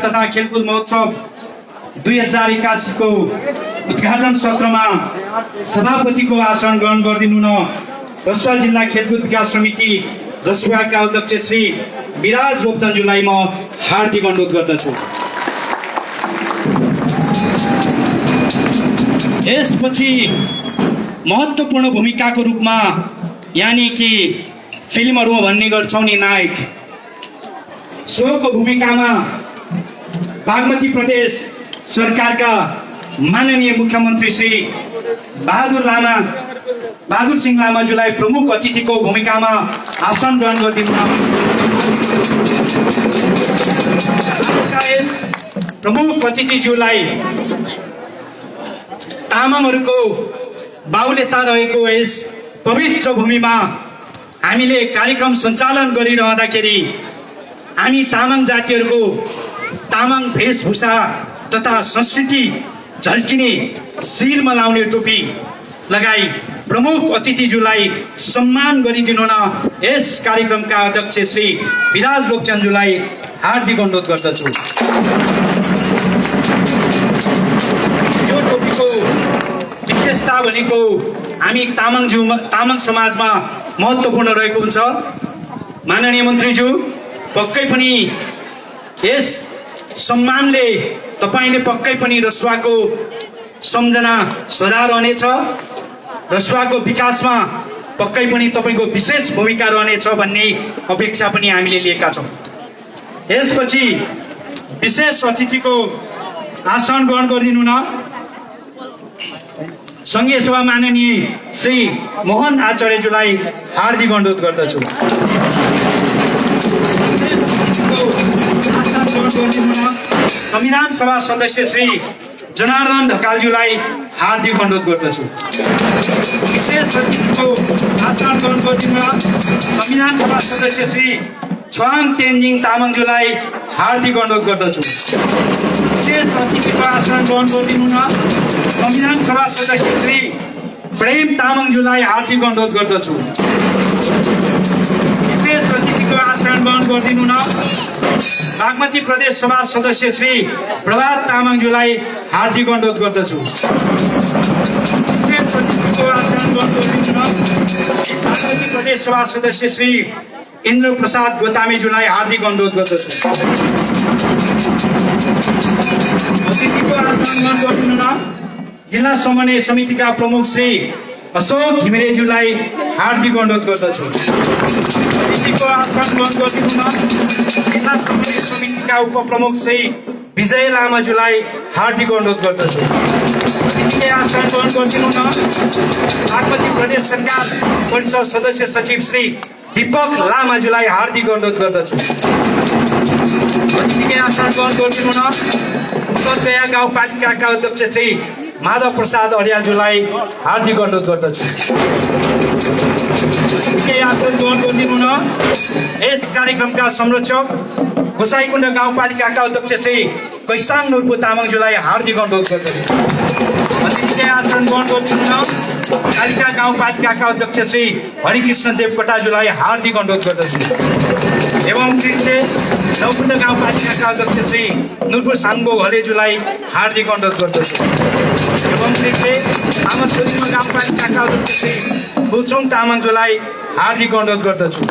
तथा खेलकुद महोत्सव 2081 को उद्घाटन सत्रमा सभापतिको आसन ग्रहण गरिदिनु न रसुवा जिल्ला खेलकुद विकास समिति रसुवाका अध्यक्ष श्री विराज बोप्तनज्यूलाई म हार्दिक अनुरोध गर्दछु। यसपछि महत्त्वपूर्ण भूमिकाको रूपमा यानी कि फिल्महरुमा भन्ने गर्छौं नि नायक सोको भूमिकामा बागमती प्रदेश सरकारका माननीय मुख्यमन्त्री श्री बहादुर सिंह लामाज्यूलाई प्रमुख अतिथिको भूमिकामा आसन ग्रहण गरिदिनु। प्रमुख अतिथिज्यूलाई तामाङहरूको बाहुल्यता रहेको यस पवित्र भूमिमा हामीले कार्यक्रम सञ्चालन गरिरहँदाखेरि हामी तामाङ जातिहरूको तामाङ वेशभूषा तथा संस्कृति झल्किने शिरमा लाउने टोपी लगाई प्रमुख अतिथिज्यूलाई सम्मान गरिदिनु न यस कार्यक्रमका अध्यक्ष श्री विराज बोप्तनज्यूलाई हार्दिक अनुरोध गर्दछु। यो टोपीको विशेषता भनेको हामी तामाङ समाजमा महत्त्वपूर्ण रहेको हुन्छ। माननीय मन्त्रीज्यू पक्कै पनि यस सम्मानले तपाईले पक्कै पनि रसुवाको सम्झना सदा रहनेछ, रसुवाको विकासमा पक्कै पनि तपाईको विशेष भूमिका रहनेछ भन्ने अपेक्षा पनि हामीले लिएका छौं। यसपछि विशेष अतिथिको आसन ग्रहण गरिदिनु न संघीय सभा माननीय श्री मोहन आचार्यज्यूलाई हार्दिक अनुरोध गर्दछु। संविधान सभा सदस्य श्री जनार्दन ढकालज्यूलाई हार्दिक अनुरोध गर्दछु। विशेष अतिथिको आसन ग्रहण गरिदिनु संविधान सभा सदस्य श्री छुवाङ तेन्जिङ तामाङज्यूलाई हार्दिक अनुरोध गर्दछु। विशेष अतिथिको आसन ग्रहण गरिदिनु न संविधान सभा सदस्य श्री प्रेम तामाङज्यूलाई हार्दिक अनुरोध गर्दछु। विशेष अतिथिको आसन ग्रहण गरिदिनु न बागमती प्रदेश सभा सदस्य श्री प्रभात तामाङज्यूलाई हार्दिक अनुरोध गर्दछु। विशेष अतिथिको आसन ग्रहण गरिदिनु न बागमती प्रदेश सभा सदस्य श्री इन्द्र प्रसाद गोतामेज्यूलाई हार्दिक अनुरोध गर्दछु। अतिथिको आसन ग्रहण गरिदिनु न जिल्ला समन्वय समितिका प्रमुख श्री अशोक घिमिरेज्यूलाई हार्दिक अनुरोध गर्दछु। अतिथिको आसन ग्रहण गरिदिनु न जिल्ला समन्वय समितिका उपप्रमुख श्री विजय लामाज्यूलाई हार्दिक अनुरोध गर्दछु। अतिथिको आसन ग्रहण गरिदिनु न बागमती प्रदेश सरकार परिषद सदस्य सचिव श्री दीपक लामाज्यूलाई हार्दिक अनुरोध गर्दछु। अतिथिको आसन ग्रहण गरिदिनु न उत्तरदया गाउँपालिकाका अध्यक्ष श्री माधव प्रसाद अर्यालज्यूलाई हार्दिक अनुरोध गर्दछु। अतिथिको आसन ग्रहण गरिदिनु न यस कार्यक्रमका संरक्षक गोसाईकुण्ड गाउँपालिकाका अध्यक्ष श्री कैसाङ नुर्पु तामाङज्यूलाई हार्दिक अनुरोध गर्दछु। अतिथिको आसन ग्रहण गरिदिनु न कालिका गाउँपालिकाका अध्यक्ष श्री हरिकृष्ण देवकोटाज्यूलाई हार्दिक अनुरोध गर्दछु। एवं नौकुण्ड गाउँपालिकाका अध्यक्ष श्री नुर्पु साङ्गो घलेज्यूलाई हार्दिक अनुरोध गर्दछु। एवं आमाछोरीमा गाउँपालिकाका अध्यक्ष श्री बुचोङ तामाङज्यूलाई हार्दिक अनुरोध गर्दछु।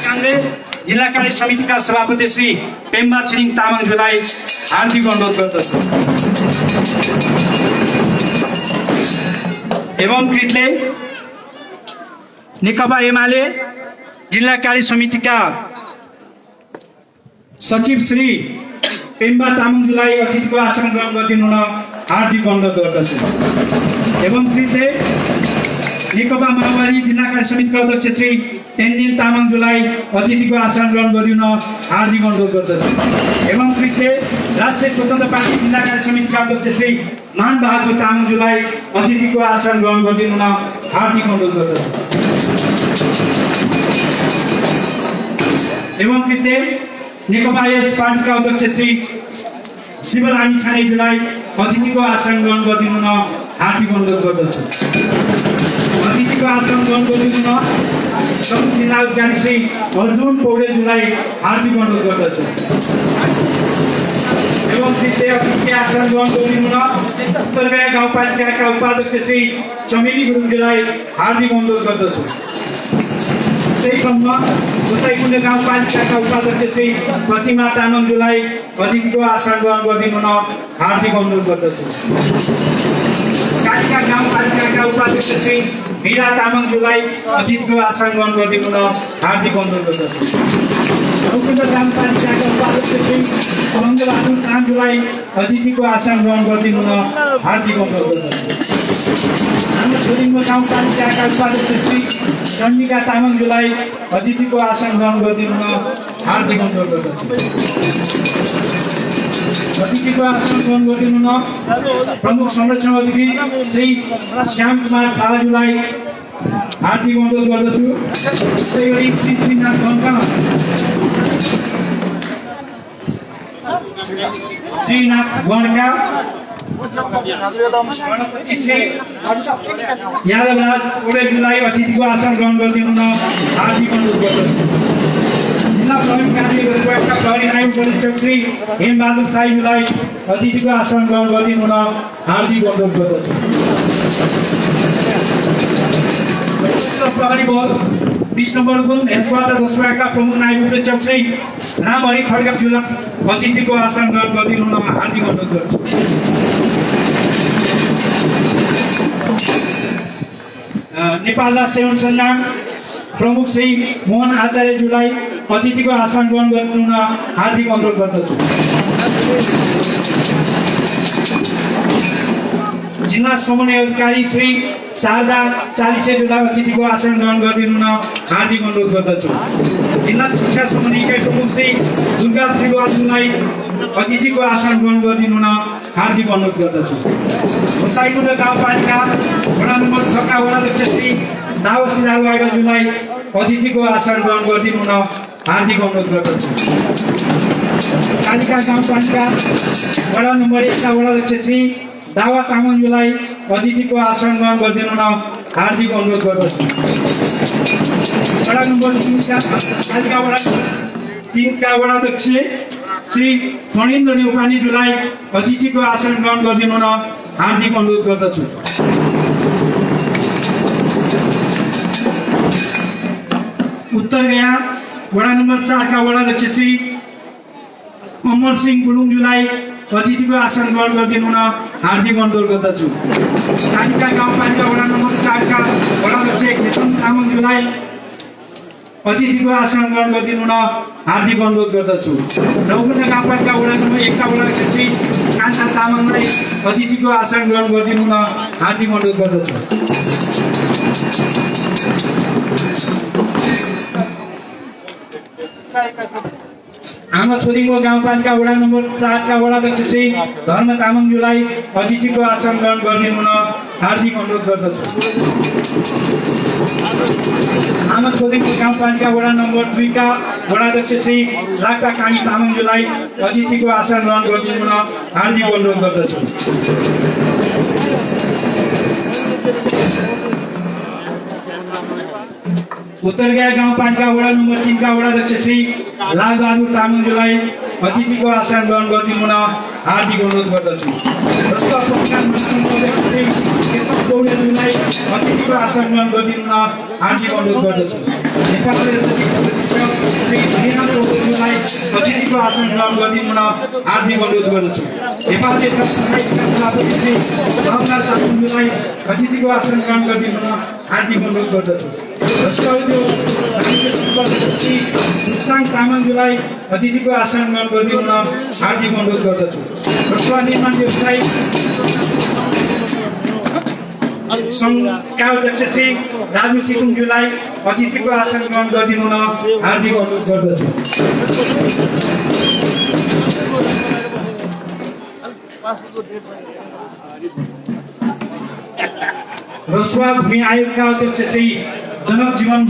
काङ्ग्रेस जिल्ला कार्य समितिका सभापति श्री पेम्बा छिरिङ तामाङज्यूलाई हार्दिक अनुरोध गर्दछु। एवं कृतले नेकपा एमाले जिल्ला कार्य समितिका सचिव श्री पेम्बा तामाङज्यूलाई अतिथिको आसन ग्रहण गरिदिनु न हार्दिक अनुरोध गर्दछु। एवं कृतले नेकपा माओवादी जिल्ला कार्य समितिका अध्यक्ष श्री तेन्जिङ तामाङज्यूलाई अतिथिको आसन ग्रहण गरिदिनु न हार्दिक अनुरोध गर्दछु। एवं कृतले राष्ट्रिय स्वतन्त्र पार्टी जिल्ला कार्य समितिका अध्यक्ष श्री मान बहादुर तामाङज्यूलाई अतिथिको आसन ग्रहण गरिदिनु न हार्दिक अनुरोध गर्दछु। एवं कृतले नेकपा यस पार्टीका अध्यक्ष श्री शिवलामी छानेज्यूलाई अतिथिको आसन ग्रहण गरिदिनु न हार्दिक अनुरोध गर्दछु। अतिथिको आसन ग्रहण गरिदिनु प्रमुख जिल्ला अधिकारी श्री अर्जुन पौडेलज्यूलाई हार्दिक अनुरोध गर्दछु एवं द्वितीय अतिथिको आसन ग्रहण गरिदिनु उत्तरगाई गाउँपालिकाका उपाध्यक्ष श्री चमेली गुरुङज्यूलाई हार्दिक अनुरोध गर्दछु। त्यही क्रममा गोसाइकुण्ड गाउँपालिकाका उपाध्यक्ष श्री प्रतिमा तामाङज्यूलाई अतिथिको आसन ग्रहण गरिदिनु हार्दिक अनुरोध गर्दछु। कालिका गाउँपालिकाका उपाध्यक्ष श्री मीरा तामाङज्यूलाई अतिथिको आसन ग्रहण गरिदिनु हार्दिक अनुरोध गर्दछु। रौकुण्ड गाउँपालिकाका उपाध्यक्ष श्री मङ्गबहादुर तामाङज्यूलाई अतिथिको आसन ग्रहण गरिदिनु हार्दिक अनुरोध गर्दछु। हाम्रो छोडिङमा गाउँपालिकाका उपाध्यक्ष श्री चण्डिका तामाङज्यूलाई अतिथिको आसन ग्रहण गरिदिनु हार्दिक अनुरोध गर्दछु। अतिथिको आसन ग्रहण गरिदिनु प्रमुख संरक्षण अधिकारी श्री श्याम कुमार शाहज्यूलाई हार्दिक अनुरोध गर्दछु। त्यसै गरी श्री श्रीनाथ गणका यादवराज पौडेलज्यूलाई अतिथिको आसन ग्रहण गरिदिनु हार्दिक अनुरोध गर्दछु। जिल्ला प्रहरी कार्य रसुवाका प्रहरी आयुक्त परीक्षक श्री हेमबहादुर साईज्यूलाई अतिथिको आसन ग्रहण गरिदिनु हार्दिक अनुरोध गर्दछु। प्रहरी बल 20 नम्बर गुण हेडक्वार्टर रसुवाका प्रमुख नायब परीक्षक श्री रामहरि खड्काज्यूलाई अतिथिको आसन ग्रहण गरिदिनु हार्दिक अनुरोध गर्दछु। नेपाल सेवा अनुसन्धान प्रमुख श्री मोहन आचार्यज्यूलाई अतिथिको आसन ग्रहण गरिदिनु हार्दिक अनुरोध गर्दछु। जिल्ला समन्वय अधिकारी श्री शारदा चालिसेज्यूलाई अतिथिको आसन ग्रहण गरिदिनु हार्दिक अनुरोध गर्दछु। जिल्ला शिक्षा समन्वय इकाइ प्रमुख श्री दुर्गा श्रीवासज्यूलाई अतिथिको आसन ग्रहण गरिदिनु हार्दिक अनुरोध गर्दछु। गोसाइकुण्ड गाउँपालिका वडा नम्बर 6 का वडाध्यक्ष श्री दावा सिंह आइबाज्यूलाई अतिथिको आसन ग्रहण गरिदिनु हार्दिक अनुरोध गर्दछु। कालिका गाउँपालिका वडा नम्बर 1 का वडाध्यक्ष श्री दावा तामाङज्यूलाई अतिथिको आसन ग्रहण गरिदिनु हार्दिक अनुरोध गर्दछु। वडा नम्बर 3 का कालिका वडा 3 का वडाध्यक्ष श्री फणेन्द्र नेउपानेज्यूलाई अतिथिको आसन ग्रहण गरिदिनु हार्दिक अनुरोध गर्दछु। उत्तरगाई वडा नम्बर 4 का वडाध्यक्ष श्री अमर सिंह गुरुङज्यूलाई अतिथिको आसन ग्रहण गरिदिनु हार्दिक अनुरोध गर्दछु। कालिका गाउँपालिका वडा नम्बर 4 का वडाध्यक्ष केशव तामाङज्यूलाई अतिथिको आसन ग्रहण गरिदिनु हार्दिक अनुरोध गर्दछु। रौकुण्ड गाउँपालिका वडा नम्बर 1 का वडाध्यक्ष श्री कान्छा तामाङलाई अतिथिको आसन ग्रहण गरिदिनु हार्दिक अनुरोध गर्दछु। हाम्रो छोडिङको गाउँपालिका वडा नम्बर 4 का वडाध्यक्ष श्री धर्म तामाङज्यूलाई अतिथिको आसन ग्रहण गरिदिनु हार्दिक अनुरोध गर्दछु। हाम्रो छोडिङको गाउँपालिका वडा नम्बर 2 का वडाध्यक्ष श्री लाक्पा कामी तामाङज्यूलाई अतिथिको आसन ग्रहण गरिदिनु हार्दिक अनुरोध गर्दछु। उत्तरगाई गाउँपालिका वडा नम्बर 3 का वडाध्यक्ष श्री लालबहादुर तामाङज्यूलाई अतिथिको आसन ग्रहण गरिदिनु हार्दिक अनुरोध गर्दछु। पौडेलज्यूलाई अतिथिको आसन ग्रहण गरिदिनु हार्दिक अनुरोध गर्दछु। पौडेलज्यूलाई अतिथिको आसन ग्रहण गरिदिनु हार्दिक अनुरोध गर्दछु। नेपाल तामाङज्यूलाई अतिथिको आसन ग्रहण गरिदिनु हार्दिक अनुरोध गर्दछु। तामाङज्यूलाई अतिथिको आसन ग्रहण गरिदिनु हार्दिक अनुरोध गर्दछु। रसुवा निर्माण व्यवसायी संघका अध्यक्ष श्री राजु सिकुङज्यूलाई अतिथिको आसन ग्रहण गरिदिनु हार्दिक अनुरोध गर्दछु। रसुवा भूमि आयोगका अध्यक्ष श्री जनक जीवन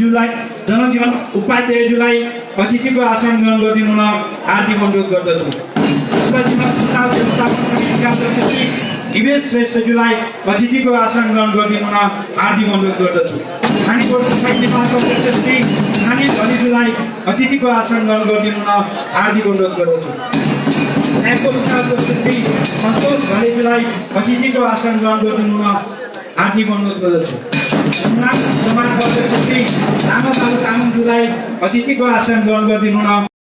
उपाध्यायज्यूलाई अतिथिको आसन ग्रहण गरिदिनु हार्दिक अनुरोध गर्दछु। जिल्ला अस्पताल व्यवस्थापन समितिका अध्यक्ष श्री निवेश श्रेष्ठज्यूलाई अतिथिको आसन ग्रहण गरिदिनु हुन हार्दिक अनुरोध गर्दछु। खानीकोट सोसाइटी नेपालका अध्यक्ष श्री नानी धलीज्यूलाई अतिथिको आसन ग्रहण गरिदिनु हुन हार्दिक अनुरोध गर्दछु। न्यायको अध्यक्ष श्री सन्तोष घलेज्यूलाई अतिथिको आसन ग्रहण गरिदिनु हुन हार्दिक अनुरोध गर्दछु। समाजका अध्यक्ष श्री रामबाबु तामाङज्यूलाई अतिथिको आसन ग्रहण गरिदिनु हुन